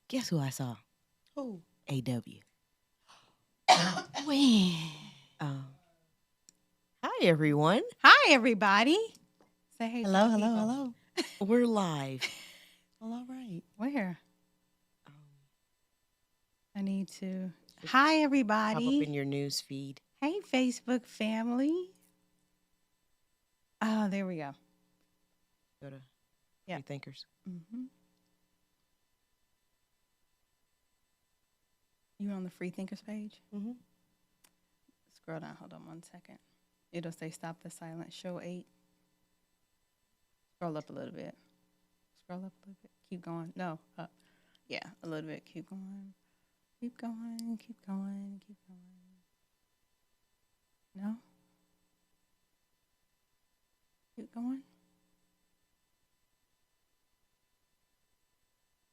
Guess who I saw? Who? AW. When? Um, Hi, everyone. Hi, everybody. Say hey. Hello, to the hello, people. hello. We're live. Well, all right. Where? Um, I need to. Just Hi, Pop up everybody. in your news feed. Hey, Facebook family. Oh, there we go. Go to Yeah. Freethinkers. Mm-hmm. You on the Freethinkers page? Mm-hmm. Scroll down. Hold on 1 second. It'll say stop the silence. Show 8. Scroll up a little bit. Scroll up a little bit. Keep going. No, up. Yeah, a little bit. Keep going. Keep going. Keep going. Keep going. No? Keep going.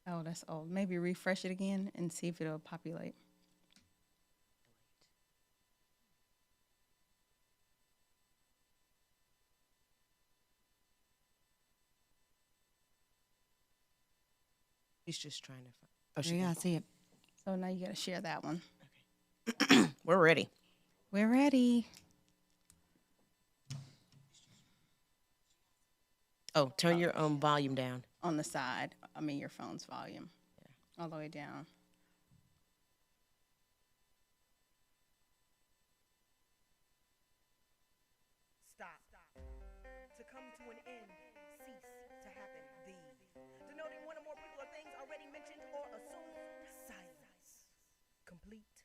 Oh, that's old. Maybe refresh it again and see if it'll populate. He's just trying to find. Oh, Yeah, I see it. So now you got to share that one. We're ready. We're ready. Oh, turn your volume down. On the side. I mean, your phone's volume. All the way down. Stop. To come to an end, cease to happen. Denoting one or more people or things already mentioned or assumed. Silence. Complete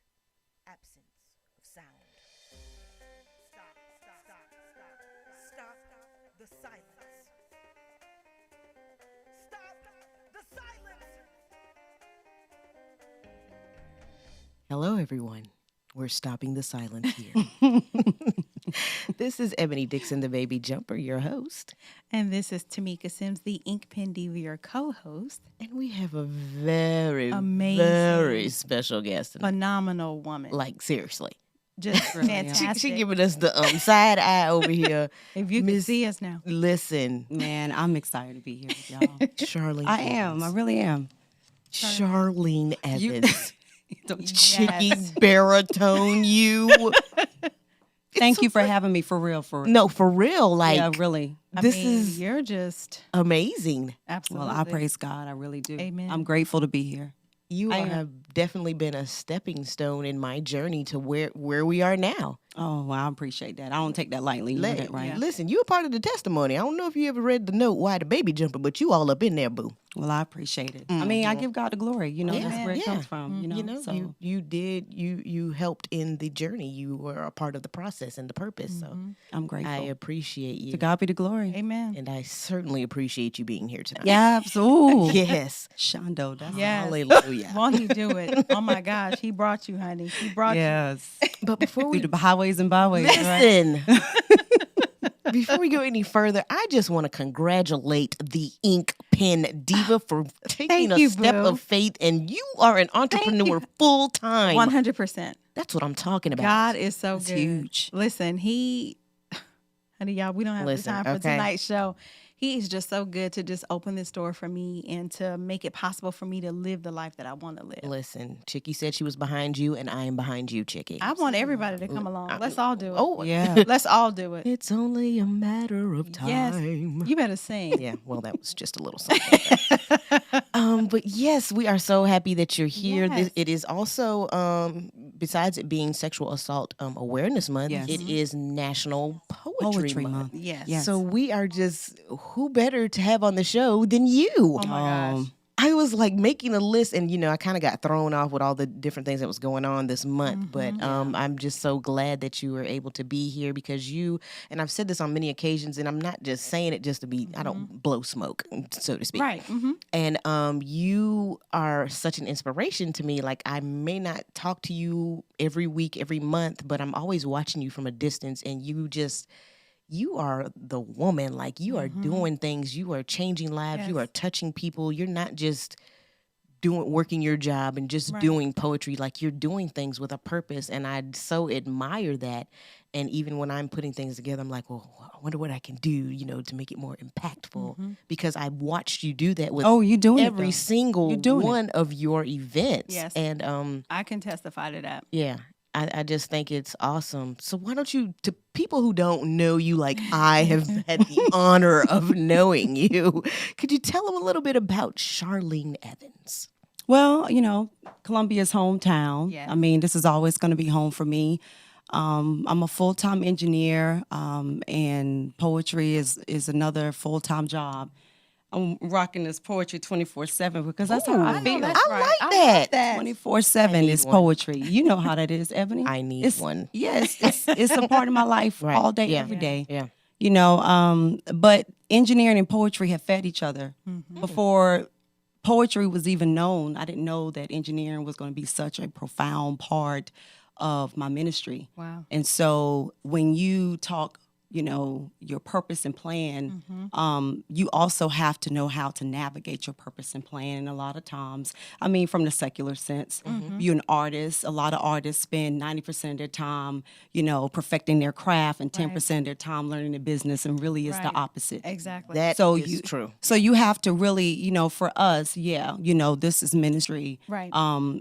absence of sound. Stop the silence. Stop the silence. Hello, everyone. We're stopping the silence here. This is Ebony Dixon, the baby jumper, your host. And this is Tamika Sims, the Ink Pen Diva, your co-host. And we have a very, Amazing. very special guest tonight. Phenomenal woman. Like, seriously. Just Really, fantastic. She giving us the side eye over here. If you can Miss- see us now. Listen, Man, I'm excited to be here with y'all. Charlene. I am. I really am. Charlene You- Evans. Don't you- Chicky Yes. baritone, you. Thank you for having me. For real. For real. No, for real. Like, yeah, really. this I mean, is you're just amazing. absolutely. Well, I praise God. I really do. Amen. I'm grateful to be here. You I am. have definitely been a stepping stone in my journey to where we are now. Oh, well, I appreciate that. I don't take that lightly. You know that, right? Listen, you a part of the testimony. I don't know if you ever read the note, Why the Baby Jumping, but you all up in there, boo. Well, I appreciate it. I mean, I give God the glory. You know, that's Amen. where it Yeah. comes from. You know, so you helped in the journey. You were a part of the process and the purpose. So I'm grateful. I appreciate you. To God be the glory. Amen. And I certainly appreciate you being here tonight. Yeah, absolutely. Yes. Shondo, that's Yes. Hallelujah. Won't he do it? Oh my gosh, he brought you, honey. He brought yes. But before we Through the highways and byways, right? listen, before we go any further, I just want to congratulate the Ink Pen Diva for taking Thank a you, step boo. of faith, and you are an entrepreneur full you. time. 100%. That's what I'm talking about. God is so That's good. huge. Listen, honey, y'all, we don't have Listen, the time for okay. tonight's show. He is just so good to just open this door for me and to make it possible for me to live the life that I want to live. Listen, Chicky said she was behind you, and I am behind you, Chicky. I want everybody to come along. Let's all do it. Oh, Yeah. Let's all do it. It's only a matter of time. Yes. You better sing. Yeah, well, that was just a little something. But yes, we are so happy that you're here. Yes. It is also, besides it being Sexual Assault Awareness Month, Yes. it is National Poetry, Month. Yes. Yes. So we are just, who better to have on the show than you? Oh my gosh. I was like making a list, and I kind of got thrown off with all the different things that was going on this month. But I'm just so glad that you were able to be here because and I've said this on many occasions, and I'm not just saying it just to be, I don't blow smoke, so to speak. Right. Mm-hmm. And you are such an inspiration to me. Like, I may not talk to you every week, every month, but I'm always watching you from a distance, and you are the woman. Like, you are doing things. You are changing lives. You Yes. are touching people. You're not just working your job and just Right. doing poetry. Like, you're doing things with a purpose, and I so admire that. And even when I'm putting things together, I'm like, well, I wonder what I can do, to make it more impactful, because I watched you do that with Oh, you doing it, every though. single You're doing it. one of your events. Yes. And I can testify to that. yeah, I just think it's awesome. So why don't you, to people who don't know you like I have had the honor of knowing you, could you tell them a little bit about Charlene Evans? Well, Columbia's hometown. Yes. I mean, this is always going to be home for me. I'm a full-time engineer, and poetry is another full-time job. I'm rocking this poetry 24/7 because that's how I feel. that's I right. like that. 24/7 need is one. poetry. You know how that is, Ebony. I need It's- one. Yes, it's a part of my life Right. all day, Yeah. every day. Yeah. But engineering and poetry have fed each other. Mm-hmm. Before poetry was even known, I didn't know that engineering was going to be such a profound part of my ministry. Wow. And so when you talk, your purpose and plan, you also have to know how to navigate your purpose and plan. And a lot of times, I mean, from the secular sense, you're an artist. A lot of artists spend 90% of their time, perfecting their craft and 10% of their time learning the business, and really it's the Right. opposite. Exactly. That So is you- true. So you have to really, for us, this is ministry. Right.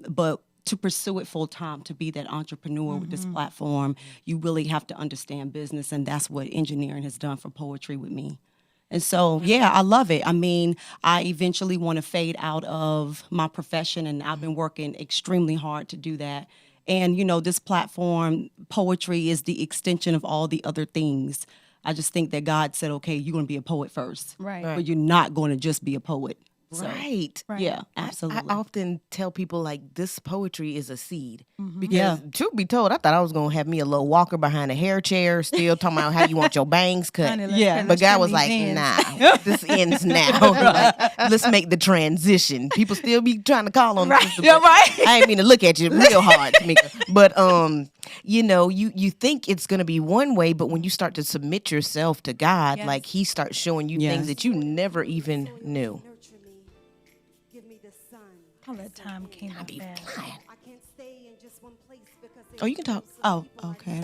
But to pursue it full time, to be that entrepreneur with this platform, you really have to understand business, and that's what engineering has done for poetry with me. And so, yeah, I love it. I mean, I eventually want to fade out of my profession, and I've been working extremely hard to do that. And, this platform, poetry, is the extension of all the other things. I just think that God said, okay, you're going to be a poet first. Right. But you're not going to just be a poet. So, Right. yeah, absolutely. I often tell people, like, this poetry is a seed. Because, Yeah. truth be told, I thought I was going to have me a little walker behind a hair chair, still talking about how you want your bangs cut. Honey, Yeah. But God trim was these like, ends. nah, this ends now. Like, let's make the transition. People still be trying to call on Right. sister, Yeah, but right. I ain't mean to look at you real hard, Tamika. But you think it's gonna be one way, but when you start to submit yourself to God, Yes. like, He starts showing you Yes. things that you never even knew. Nurture me. Give me the sun. All that time came up Be fast. flying. I can't stay in just one place because Oh, you can talk. Oh, okay.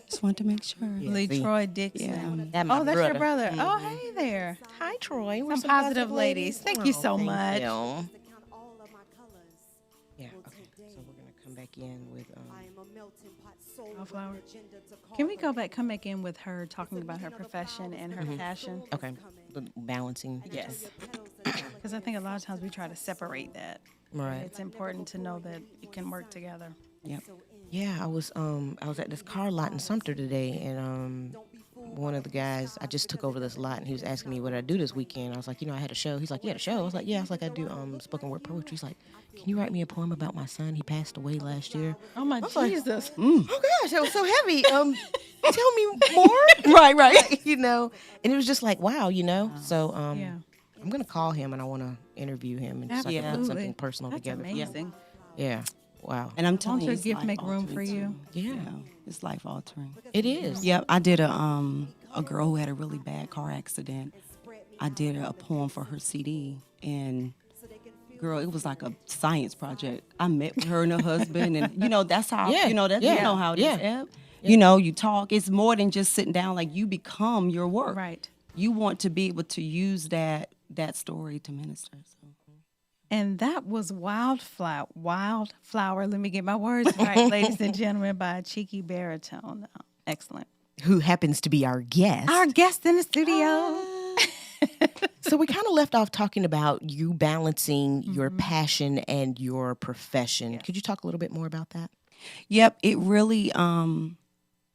Just wanted to make sure. Lee see. Troy Dixon. That my Oh, that's brother. your brother. Oh, hey there. Hi, Troy. We're Some positive ladies. Thank you so much. You. to count all of my colors. Yeah. Okay. So we're gonna come back in with. I am a melting pot soul with an Wildflower. agenda to Can we come back in with her talking about her profession and her passion? Okay. The balancing. Yes. Because I think a lot of times we try to separate that. Right. It's important to know that it can work together. Yep. Yeah, I was at this car lot in Sumter today, and one of the guys, I just took over this lot, and he was asking me what I do this weekend. I was like, I had a show. He's like, you had a show? I was like, yeah. I was like, I do spoken word poetry. He's like, can you write me a poem about my son? He passed away last year. Oh my Jesus. Oh gosh, that was so heavy. Tell me more. Right. And it was just like, wow, So Yeah. I'm gonna call him, and I want to interview him and so I can put Absolutely. something personal That's together. amazing. Yeah. Wow. And I'm telling your you, it's gift make room life-altering, for you? too. Yeah. It's life altering. It is. Yep, I did a girl who had a really bad car accident. I did a poem for her CD, and girl, it was like a science project. I met with her and her husband, and that's how Yeah, you know how it is. yeah. Eb. You talk. It's more than just sitting down. Like, you become your work. Right. You want to be able to use that story to minister. So. And that was Wildflower. Let me get my words right, ladies and gentlemen, by Chiccy Baritone. Excellent. Who happens to be our guest. Our guest in the studio. So we kind of left off talking about you balancing your passion and your profession. Could you talk a little bit more about that? Yep, it really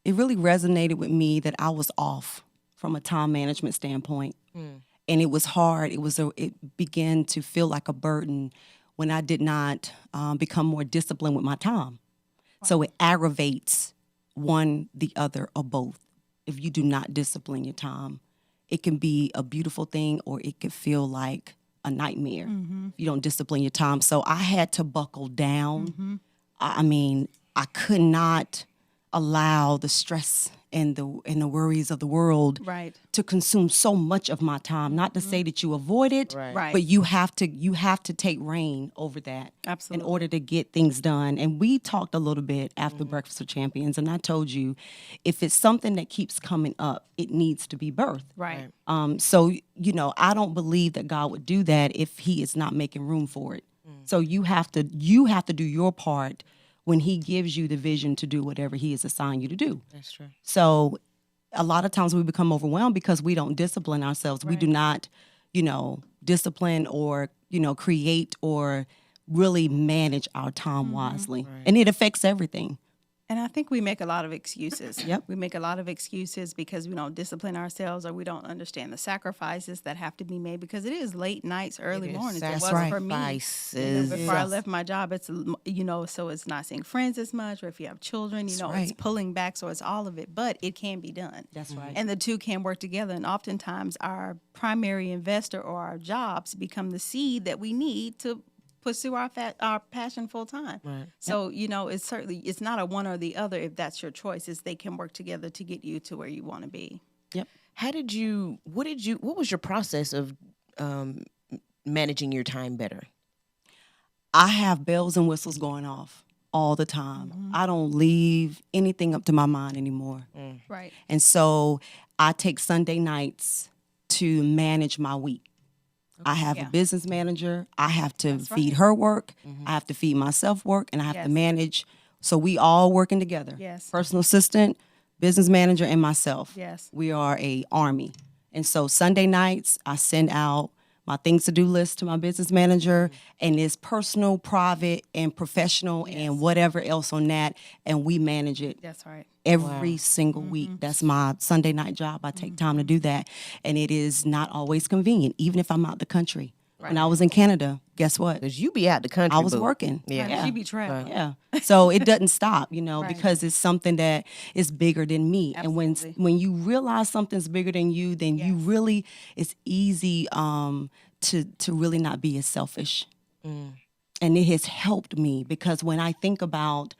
resonated with me that I was off from a time management standpoint, and it was hard. It began to feel like a burden when I did not become more disciplined with my time. So it aggravates one, the other, or both. If you do not discipline your time, it can be a beautiful thing, or it could feel like a nightmare. If you don't discipline your time. So I had to buckle down. I mean, I could not allow the stress and the worries of the world Right. to consume so much of my time. Not to say that you avoid it, Right. but you have to take reign over that Absolutely. in order to get things done. And we talked a little bit after Breakfast with Champions, and I told you, if it's something that keeps coming up, it needs to be birthed. Right. So, I don't believe that God would do that if he is not making room for it. So you have to do your part when he gives you the vision to do whatever he has assigned you to do. That's true. So a lot of times we become overwhelmed because we don't discipline ourselves. We do not, discipline or, create or really manage our time wisely. And it affects everything. And I think we make a lot of excuses. Yep. We make a lot of excuses because we don't discipline ourselves or we don't understand the sacrifices that have to be made because it is late nights, early mornings. It was for me. Sacrifices. Before I left my job, it's, so it's not seeing friends as much, or if you have children, it's right. pulling back. So it's all of it, but it can be done. That's right. And the two can work together. And oftentimes our primary investor or our jobs become the seed that we need to pursue our passion full time. Right. So, it's not a one or the other if that's your choice. They can work together to get you to where you want to be. Yep. What was your process of managing your time better? I have bells and whistles going off all the time. I don't leave anything up to my mind anymore. Right. And so I take Sunday nights to manage my week. I have a business manager. I have to feed her work. I have to feed myself work, and I have to manage. So we all working together. Yes. Personal assistant, business manager, and myself. Yes. We are a army. And so Sunday nights, I send out my things to do list to my business manager, and it's personal, private, and professional, and whatever else on that, and we manage it. That's right. Every single week. That's my Sunday night job. I take time to do that. And it is not always convenient, even if I'm out the country. Right. When I was in Canada, guess what? Because you be out the country. I was boo. working. Yeah. You be traveling. Yeah. So it doesn't stop, Right. because it's something that is bigger than me. Absolutely. And when you realize something's bigger than you, then you really, it's easy to really not be as selfish. And it has helped me because when I think about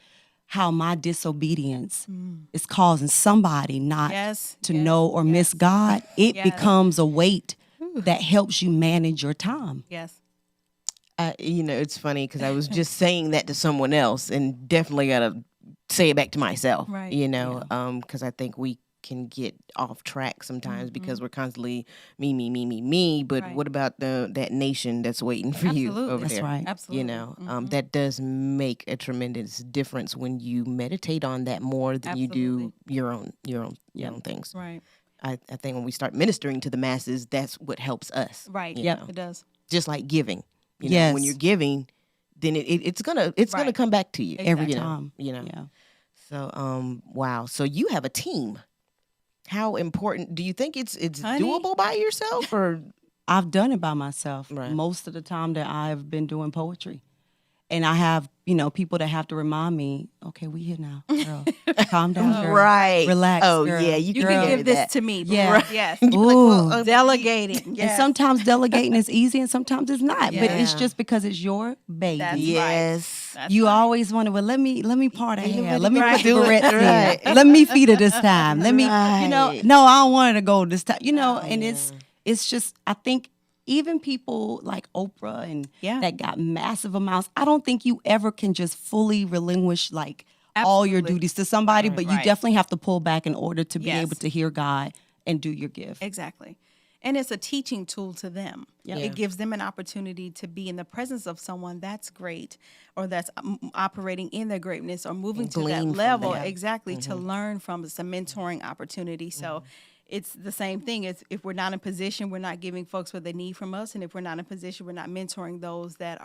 how my disobedience is causing somebody not to know or miss God, it becomes a weight that helps you manage your time. Yes. It's funny because I was just saying that to someone else and definitely got to say it back to myself, Right. because I think we can get off track sometimes because we're constantly me. But Right. what about that nation that's waiting for you Absolutely. over That's there? right. Absolutely. That does make a tremendous difference when you meditate on that more than you do your own things. Right. I think when we start ministering to the masses, that's what helps us. Right. you Yep. know? It does. Just like giving. Yes. When you're giving, then it's gonna Right. come back to you Every you know, time. Yeah. So wow. So you have a team. How important do you think it's Honey. doable by yourself or? I've done it by myself Right. most of the time that I've been doing poetry. And I have, people that have to remind me, okay, we here now, girl. Calm down, girl. Right. Relax, Oh girl. yeah, You can can hear give this that. to me. Yeah. Right. Yes. You'd be like, well, Ooh. Delegating. And Yes. sometimes delegating is easy and sometimes it's not. But it's Yeah. just because it's your baby. That's yes. That's You right. always want to, let me part her hair. Let me Right. put the Do it. barrettes Right. in. Let me feed her this time. Let me, Right. no, I don't want her to go this time. And it's just, I think even people like Oprah and Yeah. that got massive amounts, I don't think you ever can just fully relinquish like all your Absolutely. duties to somebody, but you Right. definitely have to pull back in order to be Yes. able to hear God and do your gift. Exactly. And it's a teaching tool to them. Yep. It gives them an opportunity to be in the presence of someone that's great or that's operating in their greatness or moving to that glean from level. that. Exactly. To learn from. It's a mentoring opportunity. So it's the same thing. It's, if we're not in position, we're not giving folks what they need from us. And if we're not in position, we're not mentoring those that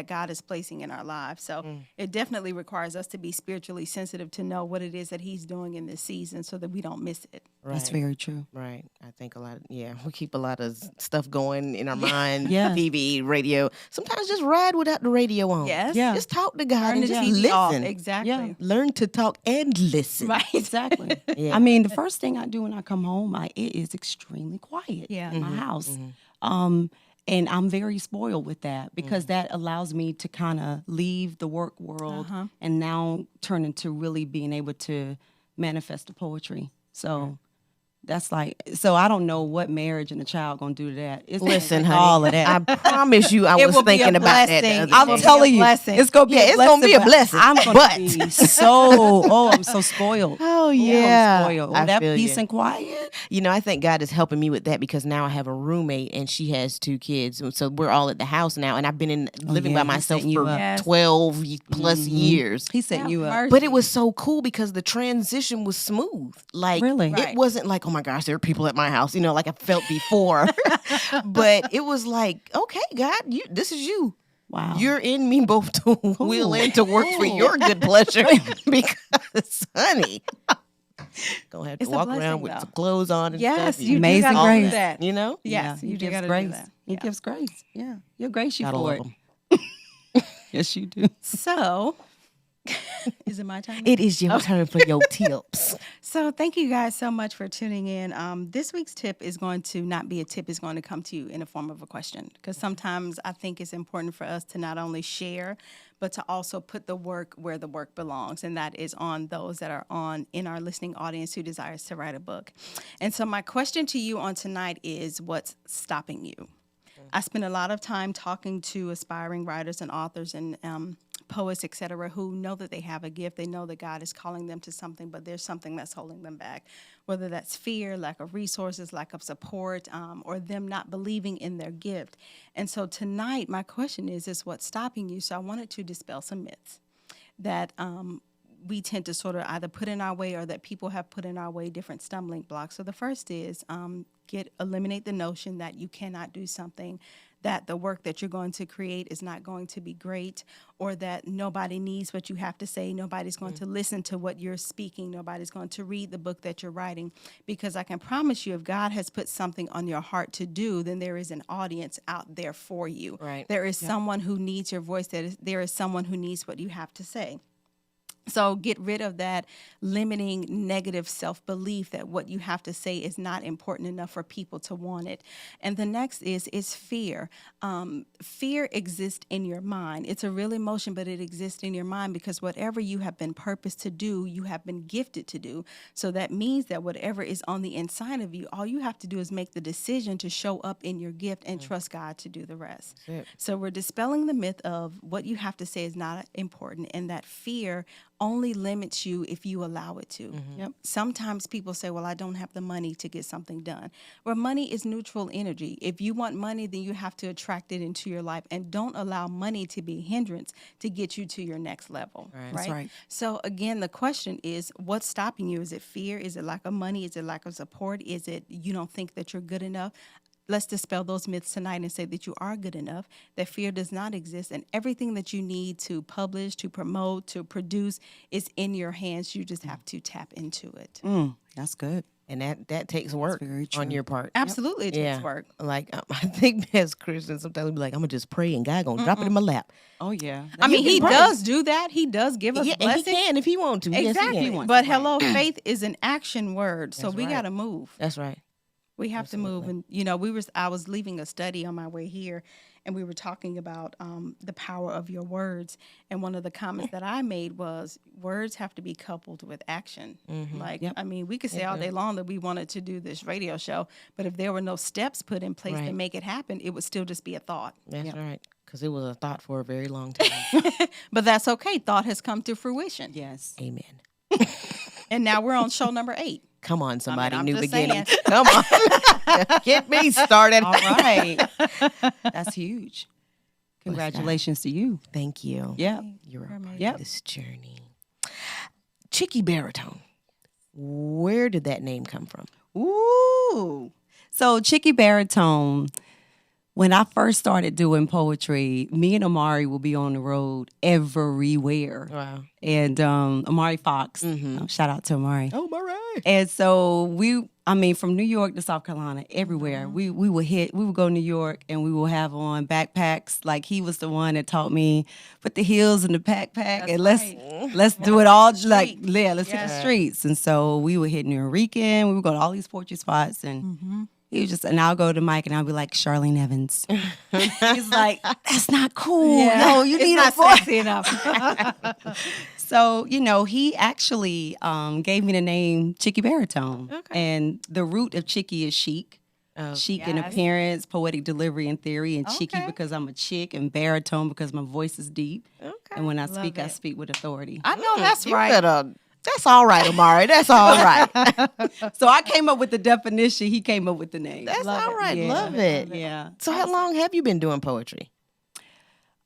God is placing in our lives. So it definitely requires us to be spiritually sensitive to know what it is that he's doing in this season so that we don't miss it. Right. That's very true. Right. I think we keep a lot of stuff going in our mind, Yeah. TV, radio. Sometimes just ride without the radio on. Yes. Yeah. Just talk to God Turn and the just TV off. listen. Exactly. Yeah. Learn to talk and listen. Right. Exactly. Yeah. I mean, the first thing I do when I come home, it is extremely quiet Yeah. in my house. And I'm very spoiled with that because that allows me to kind of leave the work world and now turn into really being able to manifest the poetry. So that's like, so I don't know what marriage and a child gonna do to that. It's Listen, like honey, all of that. I promise you, I was will be a thinking about that. the blessing. other I'm day. telling you, blessing. it's gonna be Yeah, a it's blessing. gonna be a but blessing, I'm gonna but- be so I'm so spoiled. Oh, I'm yeah. spoiled. I That feel peace you. and quiet. You know, I think God is helping me with that because now I have a roommate and she has 2 kids. So we're all at the house now. And I've been living yeah, by he's myself setting you for up. Yes. 12 plus years. He's setting Have you up. mercy. But it was so cool because the transition was smooth. Like, Really? Right. it wasn't like, oh my gosh, there are people at my house, you know, like I felt before. But it was like, okay, God, this is you. Wow. You're in me both to will and to work for your good pleasure. Because, honey, gonna have to It's a walk blessing, around with though. some clothes on and Yes, stuff. you Amazing do gotta grace. do that. You know? Yes, he you do gives gotta grace. do that. He Yeah. gives grace. Yeah, you're grace you Gotta for love it. 'em. Yes, you do. So, is it my time? It is your turn for your tips. So thank you guys so much for tuning in. This week's tip is going to not be a tip, it's going to come to you in the form of a question. Because sometimes I think it's important for us to not only share, but to also put the work where the work belongs. And that is on those that are in our listening audience who desires to write a book. And so my question to you on tonight is, what's stopping you? I spend a lot of time talking to aspiring writers and authors and poets, et cetera, who know that they have a gift. They know that God is calling them to something, but there's something that's holding them back, whether that's fear, lack of resources, lack of support, or them not believing in their gift. And so tonight, my question is what's stopping you? So I wanted to dispel some myths that we tend to sort of either put in our way or that people have put in our way, different stumbling blocks. So the first is eliminate the notion that you cannot do something, that the work that you're going to create is not going to be great, or that nobody needs what you have to say. Nobody's going to listen to what you're speaking. Nobody's going to read the book that you're writing. Because I can promise you, if God has put something on your heart to do, then there is an audience out there for you. Right. There is someone who needs your voice. There is someone who needs what you have to say. So get rid of that limiting negative self-belief that what you have to say is not important enough for people to want it. And the next is fear. Fear exists in your mind. It's a real emotion, but it exists in your mind because whatever you have been purposed to do, you have been gifted to do. So that means that whatever is on the inside of you, all you have to do is make the decision to show up in your gift and trust God to do the rest. So we're dispelling the myth of what you have to say is not important, and that fear only limits you if you allow it to. Yep. Sometimes people say, well, I don't have the money to get something done. Well, money is neutral energy. If you want money, then you have to attract it into your life, and don't allow money to be a hindrance to get you to your next level. Right. That's right. So again, the question is, what's stopping you? Is it fear? Is it lack of money? Is it lack of support? Is it you don't think that you're good enough? Let's dispel those myths tonight and say that you are good enough, that fear does not exist, and everything that you need to publish, to promote, to produce is in your hands. You just have to tap into it. That's good. And that takes work very true. on your part. Absolutely, it takes work. Like, I think as Christians, sometimes we be like, I'm going to just pray and God going to drop it in my lap. Oh, yeah. I mean, can he pray. does do that. He does give us Yeah, and he blessings. can if he wants to. Yes, he Exactly. can. But hello, faith is an action word, so That's we right. got to move. That's right. We have to move. And, I was leaving a study on my way here, and we were talking about the power of your words. And one of the comments that I made was words have to be coupled with action. Like, I mean, we could say all day long that we wanted to do this radio show, but if there were no steps put in place to Right. make it happen, it would still just be a thought. That's right. Because it was a thought for a very long time. But that's okay. Thought has come to fruition. Yes. Amen. And now we're on show number 8. Come on, somebody. I'm New just beginning. saying. Come on. Get me started. All right. That's huge. Congratulations to you. Thank you. Yeah. You're a part Yep. of this journey. Chiccy Baritone. Where did that name come from? Ooh. So Chiccy Baritone, when I first started doing poetry, me and Amari will be on the road everywhere. Wow. And Amari Fox, shout out to Amari. Oh, my right. And so from New York to South Carolina, everywhere, we would go to New York and we will have on backpacks. Like he was the one that taught me, put the heels in the backpack and let's do it all. Like, yeah, let's hit the streets. And so we would hit New Rican, we would go to all these poetry spots and he was and I'll go to Mike and I'll be like, Charlene Evans. He's like, that's not cool. Yeah. Yo, you It's need not a voice. sexy enough. So, he actually gave me the name Chiccy Baritone. Okay. And the root of Chiccy is chic. Oh, Chic in Yes. appearance, poetic delivery and theory, and Chiccy Okay. because I'm a chick, and baritone because my voice is deep. okay. And when I Love speak, I it. speak with authority. I know that's You right. that's all right, Amari. That's all right. So I came up with the definition. He came up with the name. That's Love all it. right. Yeah. Love it. Yeah. So how long have you been doing poetry?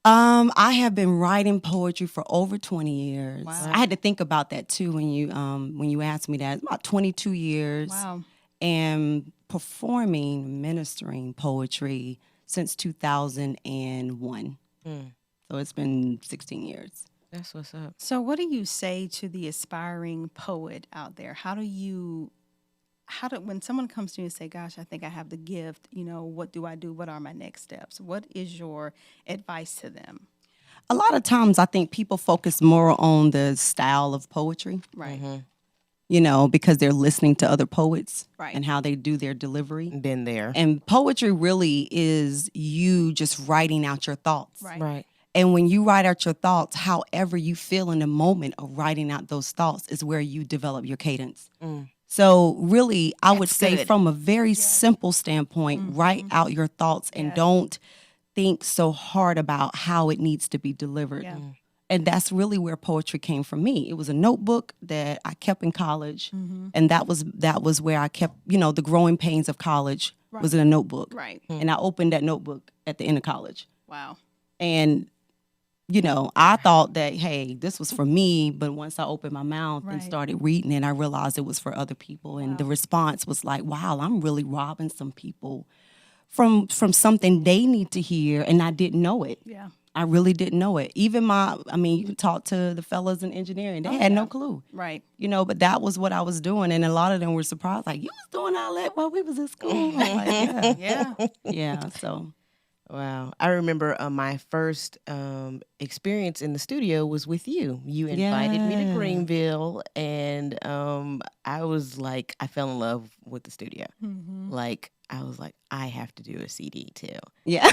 I have been writing poetry for over 20 years. Wow. I had to think about that too when you asked me that. It's about 22 years. Wow. And performing, ministering poetry since 2001. So it's been 16 years. That's what's up. So what do you say to the aspiring poet out there? When someone comes to you and say, gosh, I think I have the gift, what do I do? What are my next steps? What is your advice to them? A lot of times I think people focus more on the style of poetry, Right. because they're listening to other poets Right. and how they do their delivery. Been there. And poetry really is you just writing out your thoughts. Right. Right. And when you write out your thoughts, however you feel in the moment of writing out those thoughts is where you develop your cadence. So really, I would That's say good. from a very simple standpoint, write out your thoughts and Yes. don't think so hard about how it needs to be delivered. Yeah. And that's really where poetry came from me. It was a notebook that I kept in college. And that was where I kept, the growing pains of college was in a notebook. Right. And I opened that notebook at the end of college. Wow. And I thought that, hey, this was for me. But once I opened my mouth and Right. started reading it, I realized it was for other people. And the response was like, wow, I'm really robbing some people from something they need to hear. And I didn't know it. Yeah. I really didn't know it. Even you can talk to the fellas in engineering. They had no clue. Right. But that was what I was doing. And a lot of them were surprised, like, you was doing all that while we was in school. I'm like, yeah. Yeah. Yeah, so. Wow. I remember my first experience in the studio was with you. You invited me to Yeah. Greenville, and I was like, I fell in love with the studio. Like, I was like, I have to do a CD too. Yeah.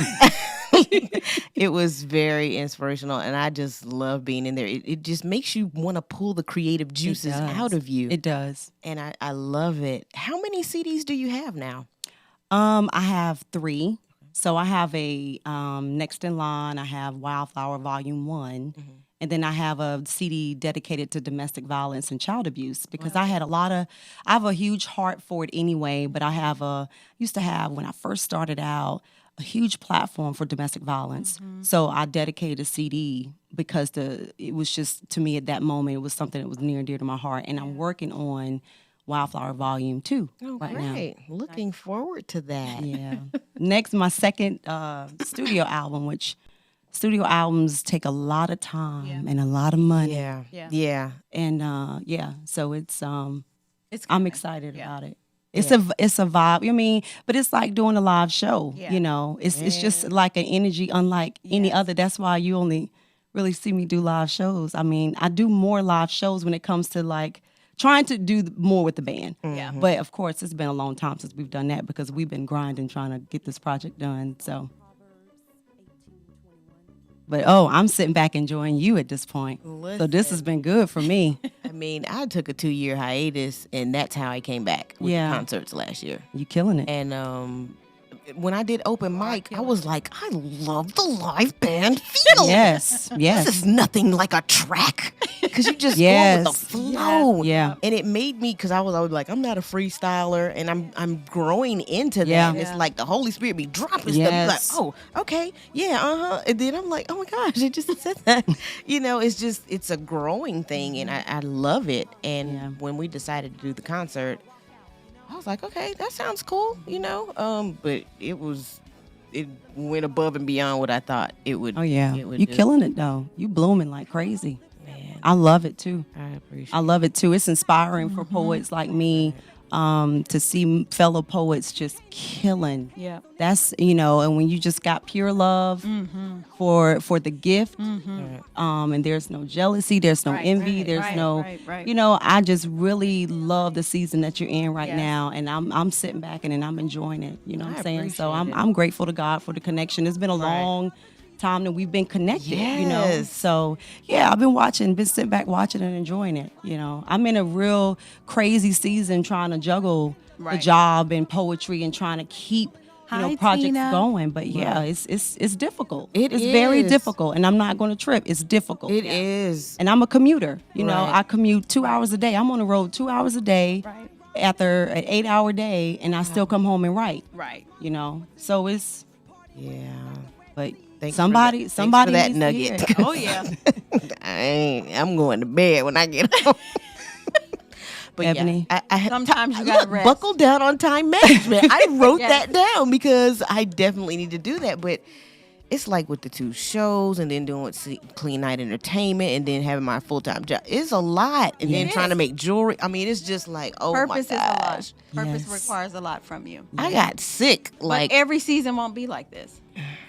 It was very inspirational, and I just love being in there. It just makes you want to pull the creative juices does. out of you. It does. And I love it. How many CDs do you have now? I have 3. So I have a Next in Line. I have Wildflower Volume 1. And then I have a CD dedicated to domestic violence and child abuse because I have a huge heart for it anyway, but used to have, when I first started out, a huge platform for domestic violence. So I dedicated a CD because it was just, to me at that moment, it was something that was near and dear to my heart. And I'm working on Wildflower Volume 2 right now. Great. Looking forward to that. Yeah. Next, my second studio album, which studio albums take a lot of time and a lot of money. Yeah. Yeah. Yeah. And so it's I'm coming. excited about it. It's a vibe. But it's like doing a live show. Yeah. It's just like an energy unlike any other. That's why you only really see me do live shows. I do more live shows when it comes to like trying to do more with the band. Yeah. But of course, it's been a long time since we've done that because we've been grinding trying to get this project done. So. But I'm sitting back enjoying you at this point. So this has been good for me. I took a 2-year hiatus, and that's how I came back with Yeah. the concerts last year. You killing it. And when I did open mic, I was like, I love the live band feel. Yes. This is nothing like a track because you just go Yes. with the flow. Yeah. And it made me, because I was always like, I'm not a freestyler, and I'm growing into that. Yeah. And it's like the Holy Spirit be dropping Yes. stuff. Like, oh, okay, yeah, And then I'm like, oh my gosh, it just said that. It's a growing thing, and I love it. And Yeah. when we decided to do the concert, I was like, okay, that sounds cool, but it went above and beyond what I thought it would. Oh yeah, it would you do. killing it though. You blooming like crazy. Man, I love it too. I appreciate I love it too. It's inspiring for poets like me to see fellow poets just killing. Yeah. That's and when you just got pure love for the gift, and there's no jealousy, there's no Right, envy, right, there's right, no, right. I just really love the season that you're in right Yes. now, and I'm sitting back and I'm enjoying it. You know what I I'm saying? So appreciate it. I'm grateful to God for the connection. It's been a Right. long time that we've been connected, you know. Yes. So yeah, I've been sitting back watching and enjoying it. You know, I'm in a real crazy season trying to juggle the Right. job and poetry and trying to keep Hi, projects Tina. going. But yeah, it's difficult. It it's very is. difficult, and I'm not going to trip. It's difficult. It is. And I'm a commuter. You know, Right. I commute 2 hours a day. I'm on the road 2 hours a day. Right. After an 8-hour day, and I still come home and write. Right. You know, so it's Yeah. but Thanks somebody for that needs to nugget. hear it. Oh yeah. I'm going to bed when I get home. But Ebony. yeah, I Sometimes you gotta rest. buckle down on time management. I wrote Yes. that down because I definitely need to do that. But it's like with the 2 shows and then doing Clean Night Entertainment and then having my full-time job. It's a lot. And then It trying to is. make jewelry. I mean, it's just like, oh Purpose my is a lot. gosh. Purpose Yes. requires a lot from you. I got sick. Like, But every season won't be like this.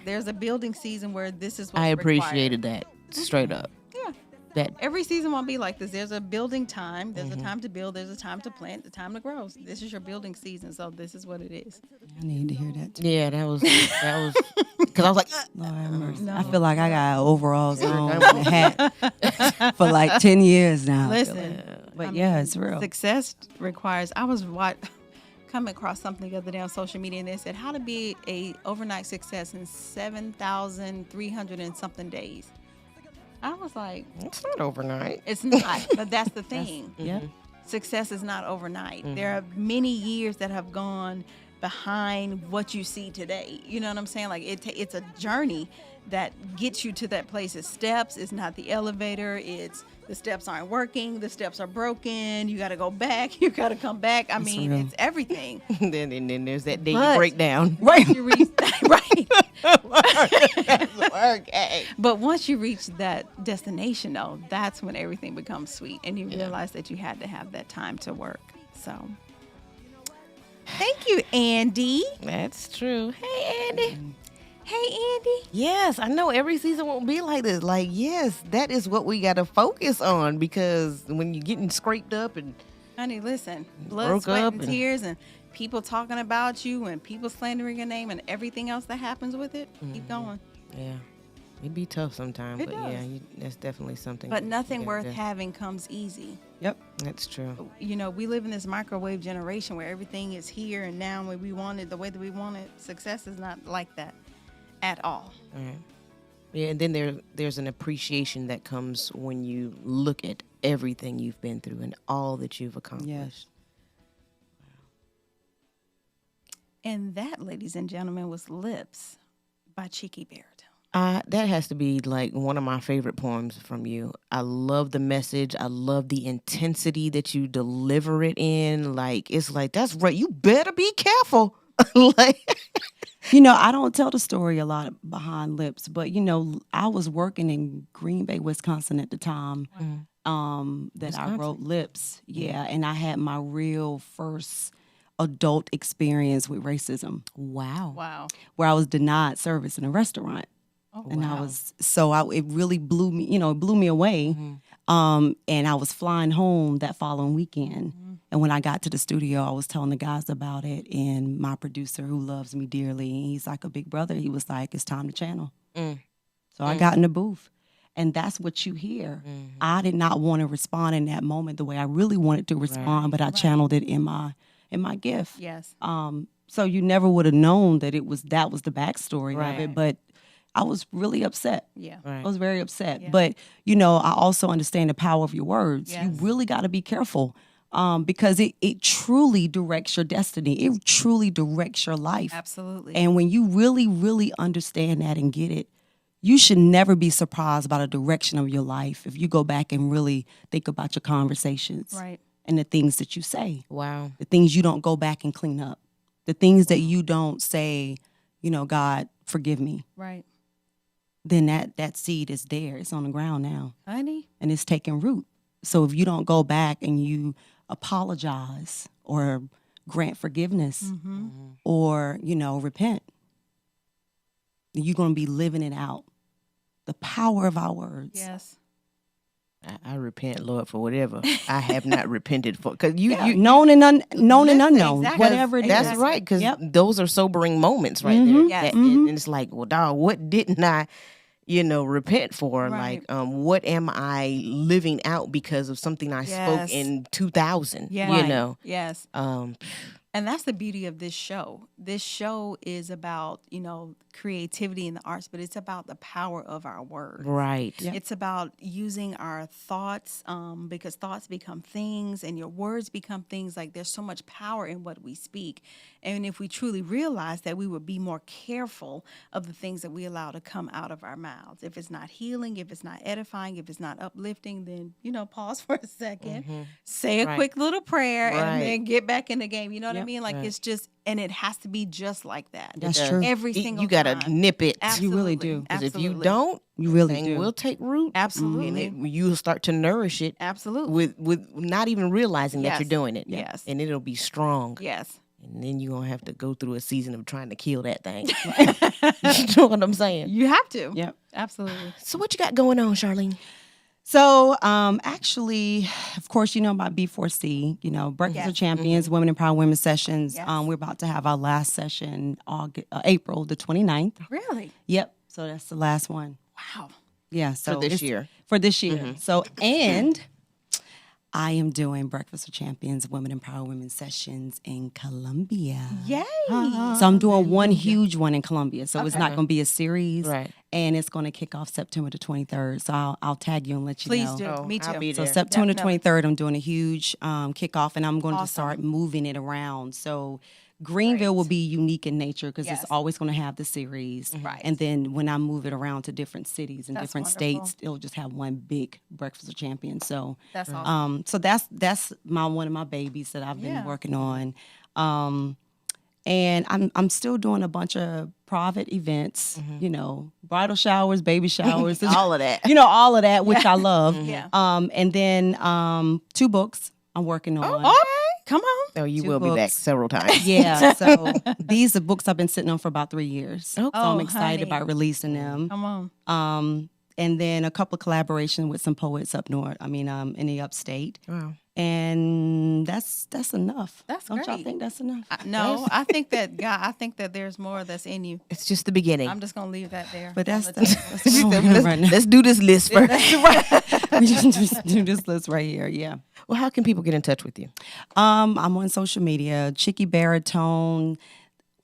There's a building season where this is what's I required. appreciated that. Straight up. Yeah. That Every season won't be like this. There's a building time. There's a time to build. There's a time to plant. The time to grow. This is your building season. So this is what it is. I need to hear that too. yeah, that was because I was like, Lord have mercy. No. I feel like I got overalls on and a hat for like 10 years now. Listen, But yeah, it's real. success requires. I was coming across something the other day on social media, and they said how to be a overnight success in 7,300 and something days. I was like, it's not overnight. it's not, but that's the thing. Yeah. Success is not overnight. There are many years that have gone behind what you see today. You know what I'm saying? Like it's a journey that gets you to that place. It's steps. It's not the elevator. It's the steps aren't working. The steps are broken. You got to go back. You got to come back. I mean, real. it's everything. and then there's that day But- you break down. Once you reach right. Okay. But once you reach that destination, though, that's when everything becomes sweet, and you realize that you had to have that time to work. So, thank you, Andy. That's true. Hey, Andy. Hey, Andy. Yes, I know every season won't be like this. Like, yes, that is what we got to focus on because when you're getting scraped up and Honey, listen, blood, Broke sweat, up and and- tears, and people talking about you, and people slandering your name, and everything else that happens with it, keep going. yeah, it'd be tough sometimes. It But does. yeah, that's definitely something. But you nothing gotta worth do. having comes easy. Yep. That's true. You know, we live in this microwave generation where everything is here and now when we want it, the way that we want it. Success is not like that at all. All right. Yeah, and then there's an appreciation that comes when you look at everything you've been through and all that you've accomplished. Yes. And that, ladies and gentlemen, was Lips by Chiccy Baritone. That has to be like one of my favorite poems from you. I love the message. I love the intensity that you deliver it in. Like, it's like, that's right. You better be careful. Like, You know, I don't tell the story a lot behind Lips, but you know, I was working in Green Bay, Wisconsin at the time that I wrote Lips. Yeah, and I had my real first adult experience with racism, wow. Wow. where I was denied service in a restaurant. Oh, And I wow. was it really blew me away. And I was flying home that following weekend. And when I got to the studio, I was telling the guys about it. And my producer, who loves me dearly, he's like a big brother. He was like, "It's time to channel." So I got in the booth, and that's what you hear. I did not want to respond in that moment the way I really wanted to respond, but I channeled it in my gift. Yes. So you never would have known that that was the backstory of Right. it. But I was really upset. Yeah. Right. I was very upset. Yeah. But, you know, I also understand the power of your words. You Yes. really got to be careful because it truly directs your destiny. It truly directs your life. Absolutely. And when you really, really understand that and get it, you should never be surprised by the direction of your life if you go back and really think about your conversations Right. and the things that you say, Wow. the things you don't go back and clean up, the things that you don't say, you know, God, forgive me. Right. Then that seed is there. It's on the ground now Honey. and it's taking root. So if you don't go back and you apologize or grant forgiveness or, you know, repent, then you're going to be living it out. The power of our words. Yes. I repent, Lord, for whatever I have not repented for. Because you Known and unknown, Exactly. whatever it is. that's right. Because Yep. those are sobering moments right there. Yes. And it's like, well, dog, what didn't I repent for. Right. Like, what am I living out because of something I spoke Yes. in 2000? Yeah. Yes. Um, And that's the beauty of this show. This show is about, creativity in the arts, but it's about the power of our words. right. It's about using our thoughts, because thoughts become things and your words become things. Like, there's so much power in what we speak. And if we truly realize that, we would be more careful of the things that we allow to come out of our mouths. If it's not healing, if it's not edifying, if it's not uplifting, then, pause for a second, say a Right. quick little prayer, Right. and then get back in the game. You know what I Yep. mean? Like, Right. it's just, and it has to be just like that. That's Does. true. Every single You gotta time. nip it. Absolutely. really do. Because if you Absolutely. don't, You really thing do. will take root. Absolutely. And you'll start to nourish it Absolutely. with not even realizing that Yes. you're doing it. Yes. And it'll be strong. Yes. And then you're going to have to go through a season of trying to kill that thing. You know what I'm saying? You have to. Yep. Absolutely. So what you got going on, Charlene? So, actually, of course, you know about B4C, Breakfast Yes. of Champions, Women Empower Women Sessions. Yes. We're about to have our last session April the 29th. Really? Yep. So that's the last one. Wow. Yeah. So this it's- year. For this year. So, and I am doing Breakfast of Champions, Women Empower Women Sessions in Columbia. Yay. So I'm doing one huge one in Columbia. So it's not going to be a series. Right. And it's going to kick off September the 23rd. So I'll tag you and let you Please know. do. Oh, Me too. I'll be So there. September Definitely. 23rd, I'm doing a huge kickoff, and I'm going to Awesome. start moving it around. So Greenville will be unique in nature because Yes. it's always going to have the series. Right. And then when I move it around to different cities and That's different wonderful. states, it'll just have one big Breakfast of Champions. So That's awesome. so that's one of my babies that I've been Yeah. working on. And I'm still doing a bunch of private events, bridal showers, baby showers, All of that. all of that, which I love. Yeah. And then 2 books I'm working on. Okay. Come on. Oh, you 2 will be back books. several times. Yeah, so these are books I've been sitting on for about 3 years. So Oh, I'm excited honey. about releasing them. Come on. And then a couple of collaborations with some poets up north. In the upstate. Wow. And that's enough. That's Don't y'all great. think that's enough? No, I think that, God, I think that there's more that's in you. It's just the beginning. I'm just going to leave that there. But on that's the that's, table. that's what we're right now. Let's do this list first. We just do this list right here. Yeah. Well, how can people get in touch with you? I'm on social media. Chiccy Baritone.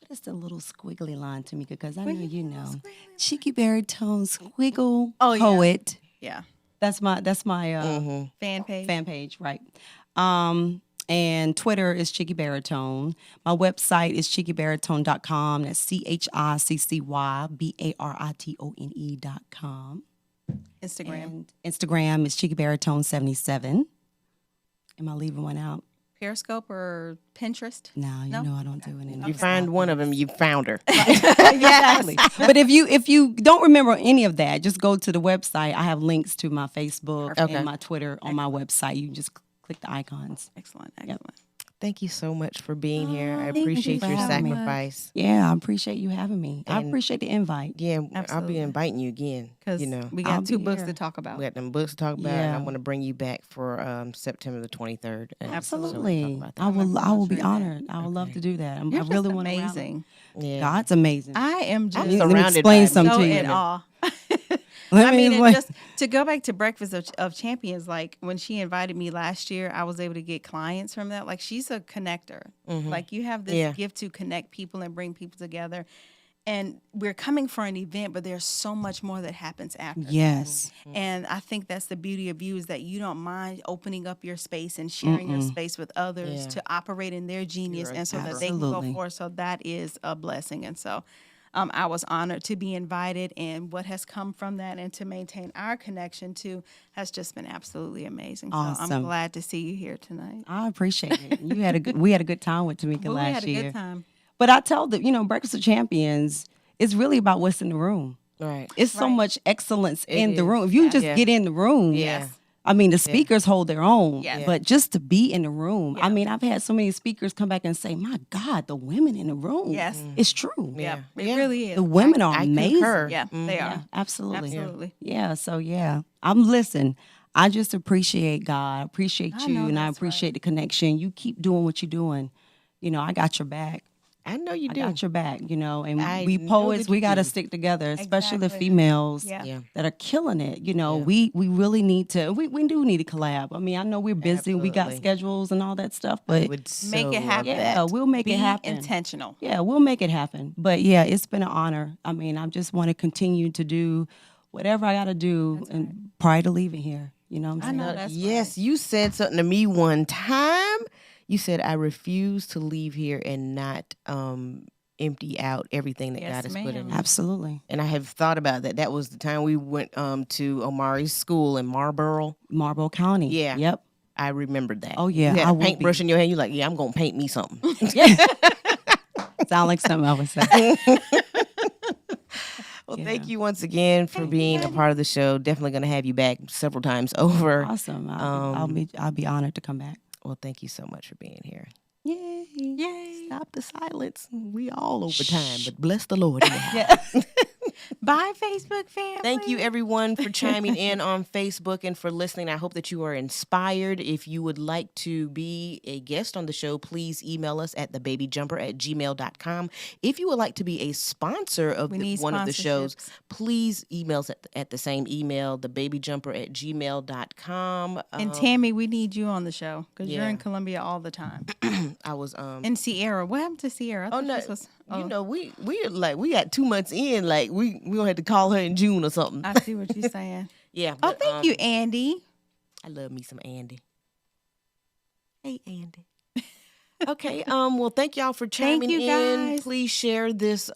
What is the little squiggly line to me? Because I know you know. Chiccy Baritone squiggle Oh, yeah. poet. Yeah. That's my Fan page. fan page, right? And Twitter is Chiccy Baritone. My website is chiccybaritone.com. That's CHICCYBARITONE.com. Instagram. And Instagram is Chiccy Baritone 77. Am I leaving one out? Periscope or Pinterest? No, No? I don't do any. You find one of them, you found her. Exactly. But if you don't remember any of that, just go to the website. I have links to my Facebook Okay. and my Twitter on my website. You can just click the icons. Excellent. Excellent. Thank you so much for being here. I thank you appreciate for your having me. sacrifice. Yeah, I appreciate you having me. I And- appreciate the invite. Yeah, I'll Absolutely. be inviting you again. Because You know, we I'll got 2 be books here. to talk about. we got them books to talk about, and Yeah. I'm going to bring you back for September the 23rd. And Absolutely. so we'll talk Absolutely. about that. I will be Right there. honored. I would love to do that. You're I really just want to amazing. Yeah. God's amazing. I am just I'm Let me surrounded explain by something so to you. in awe. Let I me mean, explain. and just to go back to Breakfast of Champions, like when she invited me last year, I was able to get clients from that. Like, she's a connector. Like, you have this Yeah. gift to connect people and bring people together. And we're coming for an event, but there's so much more that happens after. Yes. And I think that's the beauty of you, is that you don't mind opening up your space and sharing your space with others Yeah. to operate in their genius, You're a and so that giver. they can go Absolutely. forward. So that is a blessing. And so I was honored to be invited, and what has come from that and to maintain our connection too has just been absolutely amazing. So I'm Awesome. glad to see you here tonight. I appreciate it. We had a good time with Tamika Well, we last had a year. good time. But I tell them, Breakfast of Champions, it's really about what's in the room. Right. It's so Right. much excellence It in the is. room. If you just Yeah. get in the room, Yeah. I mean, the speakers hold their own, Yes. but just to be in the room. Yeah. I mean, I've had so many speakers come back and say, "My God, the women in the room." Yes. It's true. Yeah, it Yeah. really is. The women are I amazing. concur. Yeah, they are. Yeah, absolutely. Absolutely. Yeah. So yeah, I just appreciate God, appreciate I you, know and I that's appreciate the connection. You keep doing what you're doing. I got your back. I know you I do. got your back, you know, and I we know poets, that we you got to do. stick together, especially the Exactly. females Yeah. Yeah. that are killing it. You know, Yeah. we really need to, we do need to collab. I mean, I know we're busy, we got Absolutely. schedules and all that stuff, I but would so Make it love happen. that. yeah, we'll make Be it happen. intentional. Yeah, we'll make it happen. But yeah, it's been an honor. I mean, I just want to continue to do whatever I got to do and prior to leaving here. You know what I'm saying? know that's Yes, you said something to me one time. You said, I refuse to leave here and not empty out everything that Yes, God has put in ma'am. me. Absolutely. And I have thought about that. That was the time we went to Omari's school in Marlboro. Marlboro County. Yeah. Yep. I remembered that. Oh, yeah, You had I a will paintbrush be. in your hand. You're like, yeah, I'm going to paint me something. Sound like something I would say. Well, Yeah. thank you once again for being a part of the show. Definitely going to have you back several times over. Awesome. I'll be honored to come back. Well, thank you so much for being here. Yay. Yay. Stop the silence. We all over time, but bless the Lord. anyhow. Bye, Facebook family. Thank you, everyone, for chiming in on Facebook and for listening. I hope that you are inspired. If you would like to be a guest on the show, please email us at thebabyjumper@gmail.com. If you would like to be a sponsor of need one of the shows, sponsorships. please email us at the same email, thebabyjumper@gmail.com. And Tammy, we need you on the show because you're yeah. in Columbia all the time. I was And Sierra, what happened to Sierra? I Oh thought no! this was- You know, we got 2 months in. Like we gonna have to call her in June or something. I see what you're saying. Yeah. Oh, but, thank you, Andy. I love me some Andy. Hey, Andy. Okay. Well, thank y'all for chiming you, in. guys. Please share this